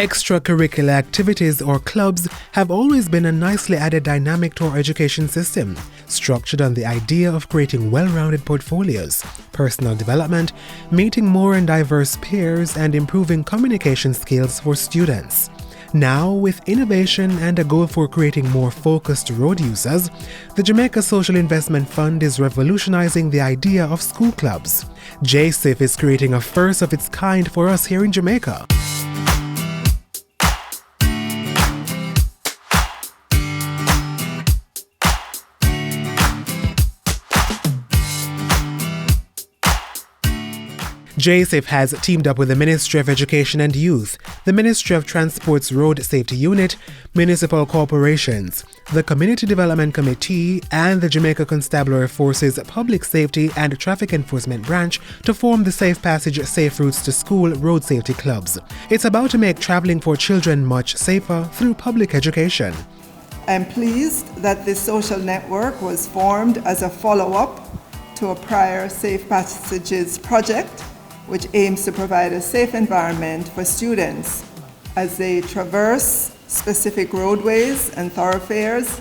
Extracurricular activities or clubs have always been a nicely added dynamic to our education system, structured on the idea of creating well-rounded portfolios, personal development, meeting more and diverse peers, and improving communication skills for students. Now, with innovation and a goal for creating more focused road users, the Jamaica Social Investment Fund is revolutionizing the idea of school clubs. JSIF is creating a first of its kind for us here in Jamaica. JSIF has teamed up with the Ministry of Education and Youth, the Ministry of Transport's Road Safety Unit, municipal corporations, the Community Development Committee, and the Jamaica Constabulary Force's Public Safety and Traffic Enforcement Branch to form the Safe Passage Safe Routes to School Road Safety Clubs. It's about to make traveling for children much safer through public education. I'm pleased that this social network was formed as a follow-up to a prior Safe Passages project, which aims to provide a safe environment for students as they traverse specific roadways and thoroughfares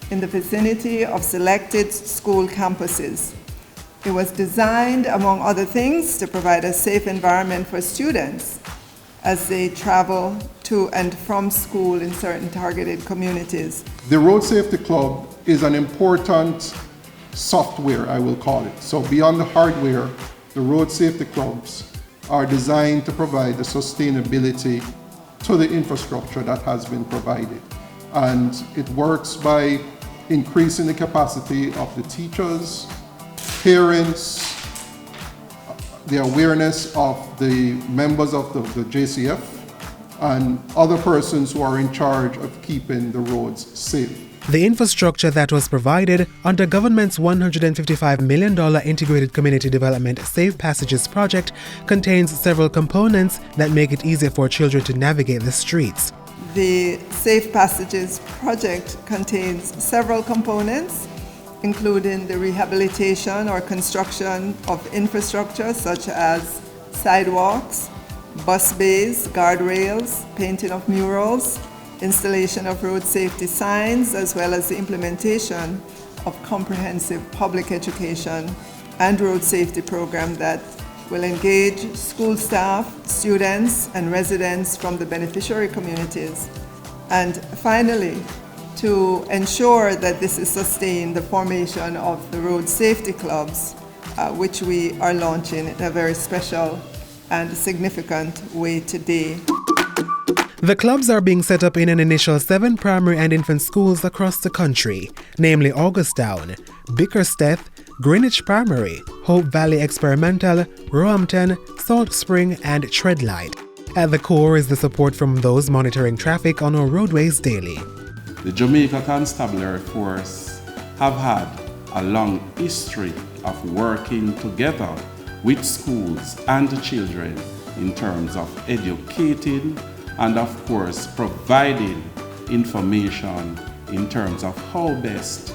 in the vicinity of selected school campuses. It was designed, among other things, to provide a safe environment for students as they travel to and from school in certain targeted communities. The Road Safety Club is an important software, I will call it. So beyond the hardware, the road safety clubs are designed to provide the sustainability to the infrastructure that has been provided. And it works by increasing the capacity of the teachers, parents, the awareness of the members of the JCF, and other persons who are in charge of keeping the roads safe. The infrastructure that was provided under government's $155 million Integrated Community Development Safe Passages project contains several components that make it easier for children to navigate the streets. The Safe Passages project contains several components, including the rehabilitation or construction of infrastructure such as sidewalks, bus bays, guardrails, painting of murals, installation of road safety signs, as well as the implementation of comprehensive public education and road safety program that will engage school staff, students, and residents from the beneficiary communities. And finally, to ensure that this is sustained, the formation of the road safety clubs, which we are launching in a very special and significant way today. The clubs are being set up in an initial 7 primary and infant schools across the country, namely Augustown, Bickersteth, Greenwich Primary, Hope Valley Experimental, Roehampton, Salt Spring, and Treadlight. At the core is the support from those monitoring traffic on our roadways daily. The Jamaica Constabulary Force have had a long history of working together with schools and children in terms of educating and of course providing information in terms of how best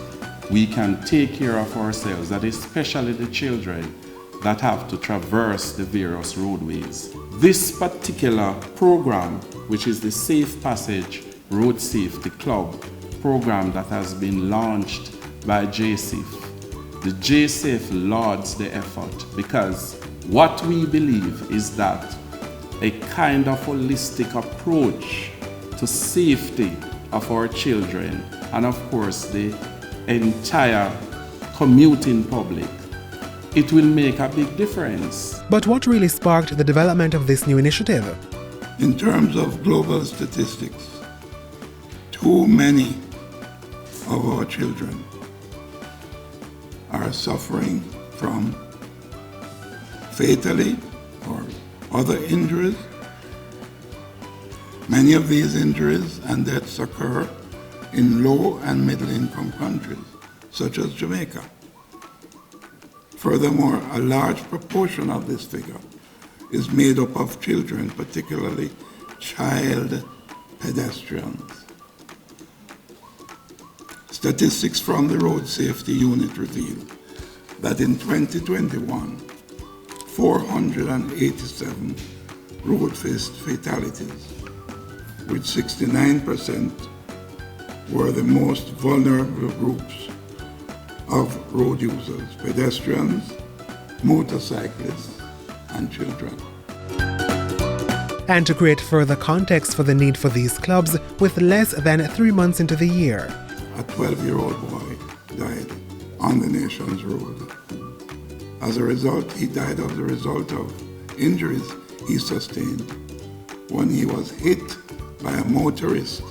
we can take care of ourselves, and especially the children that have to traverse the various roadways. This particular program, which is the Safe Passage Road Safety Club program that has been launched by JSIF, the JSIF lauds the effort because what we believe is that a kind of holistic approach to safety of our children and of course the entire commuting public, it will make a big difference. But what really sparked the development of this new initiative? In terms of global statistics, too many of our children are suffering from fatally or other injuries. Many of these injuries and deaths occur in low and middle income countries, such as Jamaica. Furthermore, a large proportion of this figure is made up of children, particularly child pedestrians. Statistics from the Road Safety Unit reveal that in 2021, 487 road fatalities which 69% were the most vulnerable groups of road users: pedestrians, motorcyclists, and children. And to create further context for the need for these clubs, with less than 3 months into the year, A 12-year-old boy died on the nation's road. As a result, he died as a result of injuries he sustained when he was hit by a motorist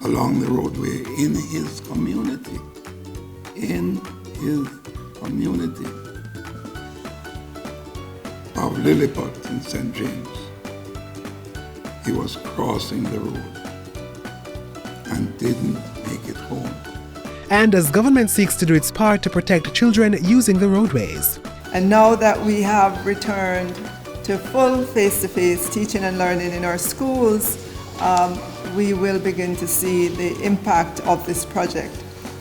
along the roadway in his community. In his community of Lilliput in St. James. He was crossing the road and didn't make it home. and as government seeks to do its part to protect children using the roadways. And now that we have returned to full face-to-face teaching and learning in our schools, we will begin to see the impact of this project.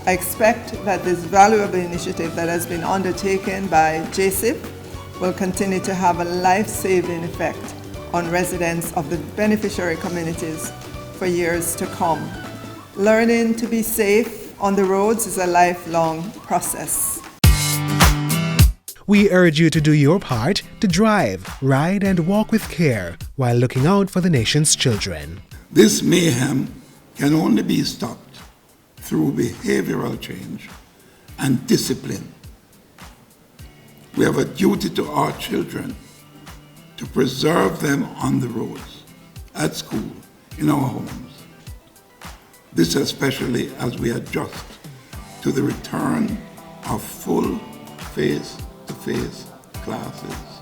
I expect that this valuable initiative that has been undertaken by JCIP will continue to have a life-saving effect on residents of the beneficiary communities for years to come. Learning to be safe on the roads is a lifelong process. We urge you to do your part to drive, ride, and walk with care while looking out for the nation's children. This mayhem can only be stopped through behavioral change and discipline. We have a duty to our children to preserve them on the roads, at school, in our homes. This especially as we adjust to the return of full face-to-face classes.